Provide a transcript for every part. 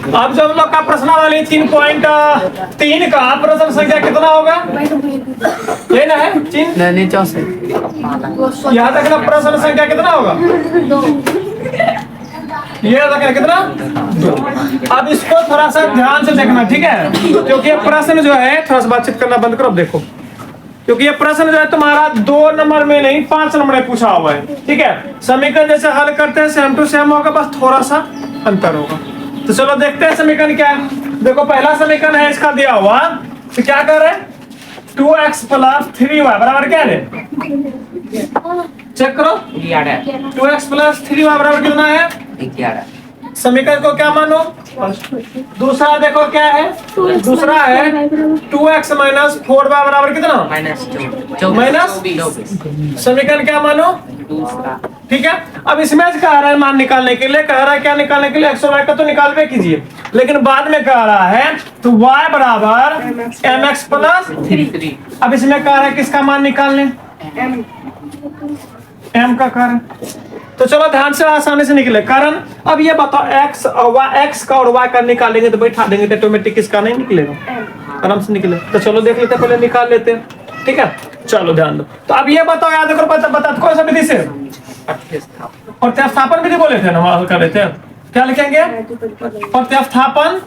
अब जो हम लोग का प्रश्नावली 3.3 का प्रश्न संख्या कितना होगा? ये ना है चिन्ह नीचे से यहाँ तक ना प्रश्न संख्या कितना होगा? ये तक कितना? 2। अब इसको थोड़ा सा ध्यान से देखना, ठीक है? क्योंकि ये प्रश्न जो है, थोड़ा सा बातचीत करना बंद करो। अब देखो, क्योंकि ये प्रश्न जो है तुम्हारा 2 नंबर में नहीं 5 नंबर में पूछा हुआ है, ठीक है? समीकरण जैसे हल करते हैं सेम टू सेम होगा, बस थोड़ा सा अंतर होगा। तो चलो देखते हैं समीकरण क्या है। देखो पहला समीकरण है इसका दिया हुआ, तो क्या कर रहे हैं? 2x + 3y बराबर क्या है? चेक करो, 2x + 3y बराबर कितना है? 11। समीकरण को क्या मानो? दूसरा देखो क्या है? दूसरा है 2x - 4y बराबर कितना? माइनस। समीकरण क्या मानो? ठीक है। अब इसमें कह रहा है मान निकालने के लिए, कह रहा है क्या निकालने के लिए? x और y का तो निकालवे कीजिए, लेकिन बाद में कह रहा है तो y बराबर mx + 3। अब इसमें कह रहा है किसका मान निकालने? m का कारण। तो चलो ध्यान से आसानी से निकले कारण। अब ये बताओ x का और y का निकालेंगे तो बैठा देंगे तो ऑटोमेटिक किसका नहीं निकलेगा? आराम से निकले। तो चलो देख लेते हैं, पहले निकाल लेते हैं, ठीक है? चलो ध्यान दो। तो अब ये बताओ, याद करो, बता कौन सा विधि से? प्रत्यास्थापन विधि बोले थे ना, हल कर रहे थे। क्या लिखेंगे? प्रत्यास्थापन।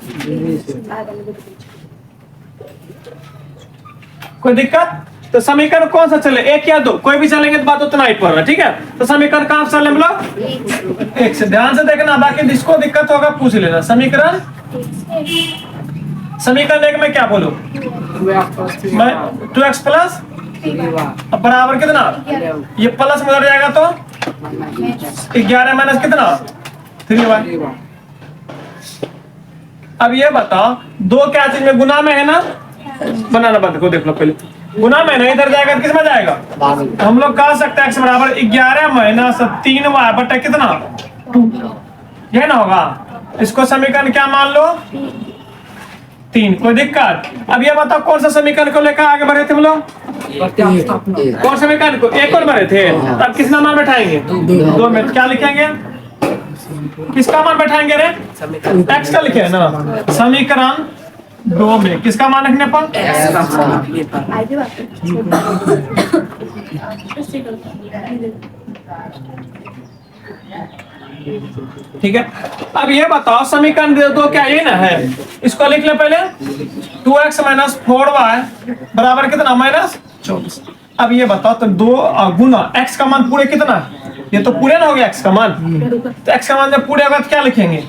कोई दिक्कत? तो समीकरण कौन सा चले, 1 या 2? कोई भी चलेंगे तो बात उतना ही पड़ रहा है, ठीक है? तो समीकरण कहाँ से चले हम लोग? 1 से। ध्यान से देखना, बाकी जिसको दिक्कत होगा पूछ लेना। समीकरण 1 में क्या बोलो? 2x + बराबर कितना? ये प्लस में उधर जाएगा तो 11 माइनस कितना? 3y। अब ये बताओ, 2 क्या चीज में? गुना में है ना? बनाना बंद को देख लो पहले। गुना में नहीं, इधर जाएगा किस में जाएगा? हम लोग कह सकते हैं x बराबर 11 - 3y बटा कितना? 2। ये ना होगा? इसको समीकरण क्या मान लो? 3। कोई दिक्कत? अब ये बताओ कौन सा समीकरण को लेकर आगे बढ़े थे हम लोग? कौन समीकरण को? 1 और बढ़े थे। तब किसका मान बैठाएंगे? 2 में। क्या लिखेंगे? किसका मान बैठाएंगे रे? x का लिखे है ना? समीकरण 2 में किसका मान रखने पर? ठीक है। अब ये बताओ समीकरण 2 क्या ये ना है? इसको लिख ले पहले। 2x - 4y बराबर कितना? -24। अब ये बताओ तो 2 गुना x का मान पूरे कितना? ये तो पूरे ना हो गया x का मान। तो x का मान जब पूरे होगा तो क्या लिखेंगे?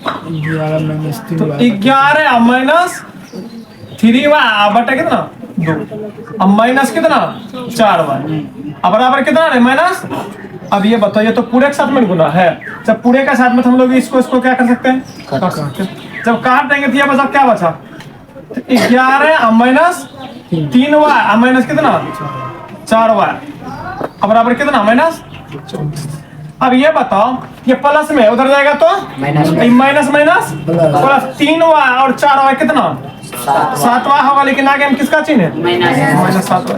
11 - 3y बटा कितना? 2। अब माइनस कितना? 4y। अब बराबर कितना है? माइनस। अब ये बताओ, ये तो पूरे के साथ में गुना है। जब पूरे के साथ में हम लोग इसको क्या कर सकते हैं? जब काट देंगे तो ये बचा क्या बचा? 11 - 3y माइनस कितना? 4y। अब बराबर कितना? -24। अब ये बताओ, ये प्लस में उधर जाएगा तो माइनस प्लस 3y और 4y कितना? 7y होगा, लेकिन आगे हम किसका चिन्ह है? -7y।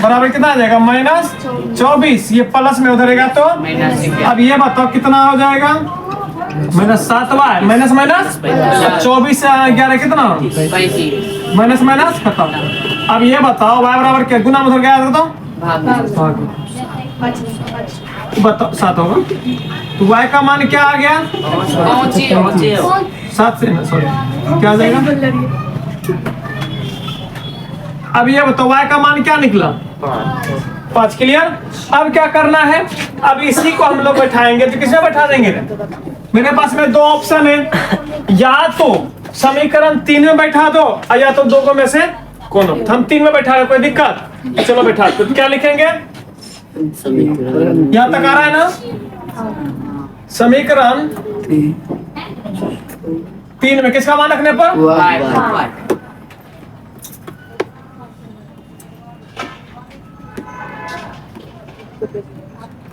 बराबर कितना आ जाएगा? -24। ये प्लस में उधरेगा तो अब ये बताओ कितना हो जाएगा? -7y माइनस 24 से 11 कितना? माइनस खत्म। अब ये बताओ y बराबर क्या? गुना में उधर गया तो बताओ 7 होगा। तो y का मान क्या आ गया? 7 से सॉरी क्या आ जाएगा? अब ये बताओ y का मान क्या निकला? 5। क्लियर? अब क्या करना है? अब इसी को हम लोग बैठाएंगे तो किसमें बैठा देंगे? मेरे पास में 2 ऑप्शन है, या तो समीकरण 3 में बैठा दो या तो 2 में से कौन? हम 3 में बैठा रहे, कोई दिक्कत? चलो बैठा। तो क्या लिखेंगे? यहाँ तक आ रहा है ना? समीकरण 3 में किसका मान रखने पर?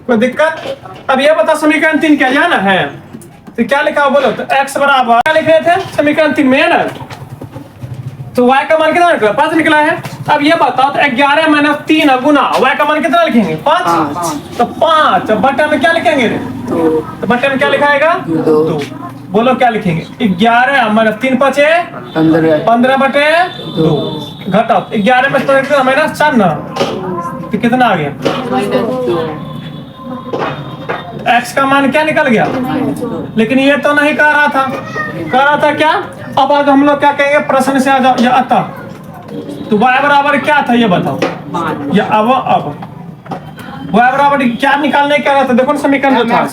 कोई दिक्कत? अब ये बता समीकरण 3 क्या जाना है? तो क्या लिखा हो बोलो? तो x बराबर क्या लिख रहे थे समीकरण 3 में, है ना? तो y का मान कितना निकला? 5 निकला है। अब ये बताओ तो 11 - 3 गुना y का मान कितना लिखेंगे? 5। तो 5 बटे में क्या लिखेंगे? तो बटे में क्या लिखाएगा? 2। बोलो क्या लिखेंगे? 11 माइनस 3 5 15/2 घटाओ 11 में तो माइनस 4 ना, तो कितना आ गया? x का मान क्या निकल गया? लेकिन ये तो नहीं कह रहा था, कह रहा था क्या? अब आज हम लोग क्या कहेंगे? प्रश्न से आ जाओ या अतः, तो y बराबर क्या था ये बताओ? या अब y बराबर क्या निकालने क्या था? देखो समीकरण जो था,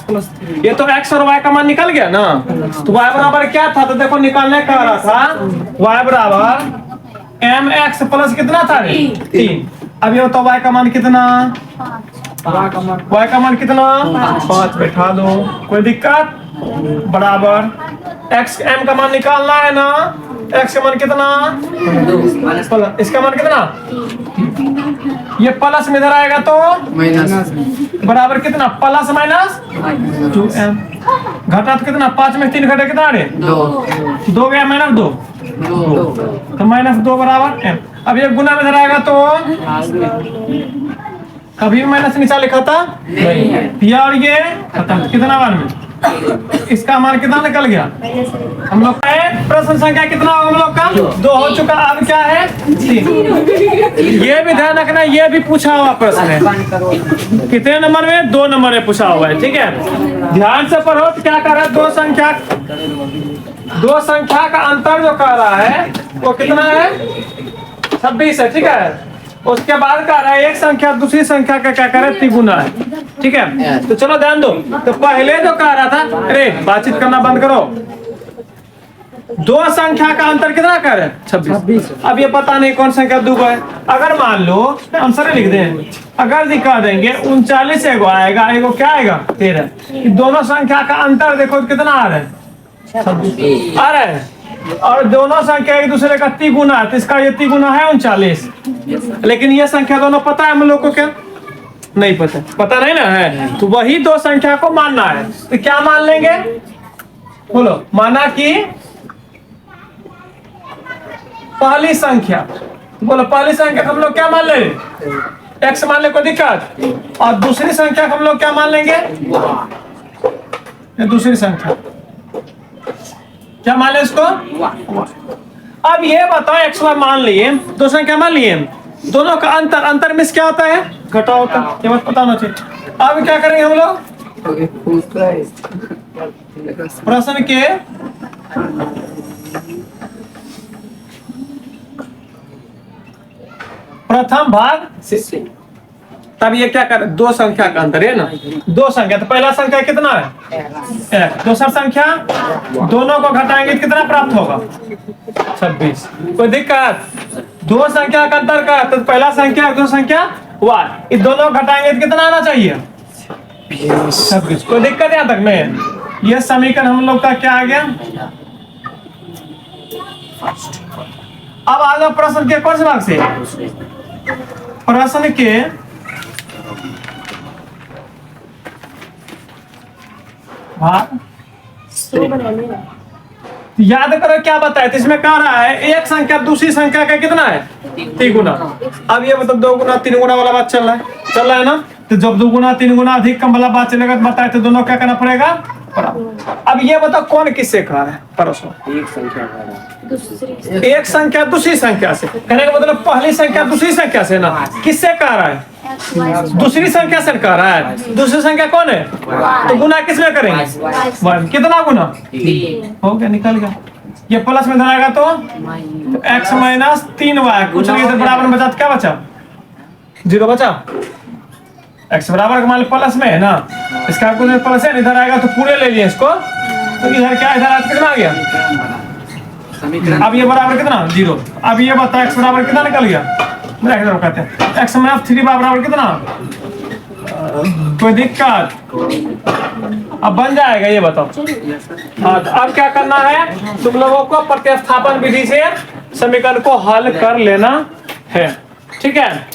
ये तो x और y का मान निकल गया ना, तो y बराबर क्या था? तो देखो निकालने कह रहा था y बराबर mx प्लस कितना था? 3। अब ये बताओ y का मान कितना? y का मान कितना? 5 बैठा दो, कोई दिक्कत? बराबर x m का मान निकालना है ना, x का मान कितना? प्लस, इसका मान कितना? ये प्लस में इधर आएगा तो माइनस बराबर कितना? Plus minus 2m। घटा तो कितना? 5 में 3 घटे कितना? 2 गया माइनस 2, तो माइनस 2 बराबर m। अब ये गुना में इधर आएगा तो कभी भी माइनस नीचा लिखा था नहीं, और ये खत्म। कितना मान में इसका मान कितना निकल गया? हम लोग का प्रश्न संख्या कितना होगा हम लोग का? 2 हो चुका। अब क्या है? 3। ये भी ध्यान रखना, ये भी पूछा हुआ प्रश्न है। कितने नंबर में? 2 नंबर में पूछा हुआ है। ठीक है, ध्यान से पढ़ो। तो क्या कर रहा है? दो संख्या का अंतर जो कर रहा है वो कितना है? 26 है। ठीक है, उसके बाद कह रहा है एक संख्या दूसरी संख्या का क्या करे? तिगुना है। ठीक है, तो चलो ध्यान दो। तो पहले जो कह रहा था, अरे बातचीत करना बंद करो, 2 संख्या का अंतर कितना कर रहे? 26। अब ये पता नहीं कौन संख्या दुगो है। अगर मान लो आंसर लिख दें, अगर दिखा देंगे 39 एगो आएगा, एगो क्या आएगा? 13। दोनों संख्या का अंतर देखो कितना आ रहा है? 26 आ रहा है। और दोनों संख्या एक दूसरे का तिगुना है, तो इसका ये तिगुना है 39। लेकिन ये संख्या दोनों पता है हम लोग को? क्या नहीं पता? पता नहीं ना है, तो वही 2 संख्या को मानना है। तो क्या मान लेंगे? बोलो। माना कि पहली संख्या, बोलो पहली संख्या हम लोग क्या मान ले? x मान ले, कोई दिक्कत? और दूसरी संख्या हम लोग क्या मान लेंगे? दूसरी संख्या क्या मान ले इसको? अब ये बताओ x y मान लिए, 2 संख्या मान लिए, दोनों का अंतर में क्या होता है? घटा होता है। ये बात पता होना चाहिए। अब क्या करेंगे हम लोग? प्रश्न के प्रथम भाग से, तब ये क्या कर? 2 संख्या का अंतर है ना, 2 संख्या। तो पहला संख्या कितना है? 1। दूसरा संख्या, दोनों को घटाएंगे तो कितना प्राप्त होगा? 26। कोई दिक्कत? 2 संख्या का अंतर का, तो पहला संख्या और दूसरा संख्या y, इस दोनों को घटाएंगे तो कितना आना चाहिए? 26। कोई दिक्कत यहाँ तक में? ये समीकरण हम लोग का क्या आ गया? अब आ जाओ प्रश्न के कौन से भाग से? प्रश्न के भाग। याद करो क्या बताया? तो इसमें कह रहा है एक संख्या दूसरी संख्या का कितना है? तिगुना। अब ये मतलब 2 गुना 3 गुना वाला बात चल रहा है ना। तो जब 2 गुना 3 गुना अधिक कम वाला बात चलेगा तो बताए, तो दोनों क्या करना पड़ेगा? अब ये बताओ कौन किससे कह रहा है? परसों एक संख्या दूसरी संख्या से, कहने का मतलब पहली संख्या दूसरी संख्या से ना। किससे कह रहा है? दूसरी संख्या से कह रहा है। दूसरी संख्या कौन है? तो गुना किसमें करेंगे? 1। कितना गुना? हो गया, निकल गया। ये प्लस में धराएगा तो x माइनस 3y, कुछ नहीं तो बराबर में बचा, तो क्या बचा? 0 बचा। x बराबर का मान प्लस में है ना, इसका कुछ प्लस है, इधर आएगा तो पूरे ले लिए इसको, तो इधर क्या, इधर कितना आ गया? अब ये बराबर कितना? 0। अब ये बता x बराबर कितना निकल गया? कहते हैं x माइनस 3 बराबर कितना? कोई दिक्कत? अब बन जाएगा, ये बताओ। हाँ, तो अब क्या करना है? तुम लोगों को प्रतिस्थापन विधि से समीकरण को हल कर लेना है। ठीक है।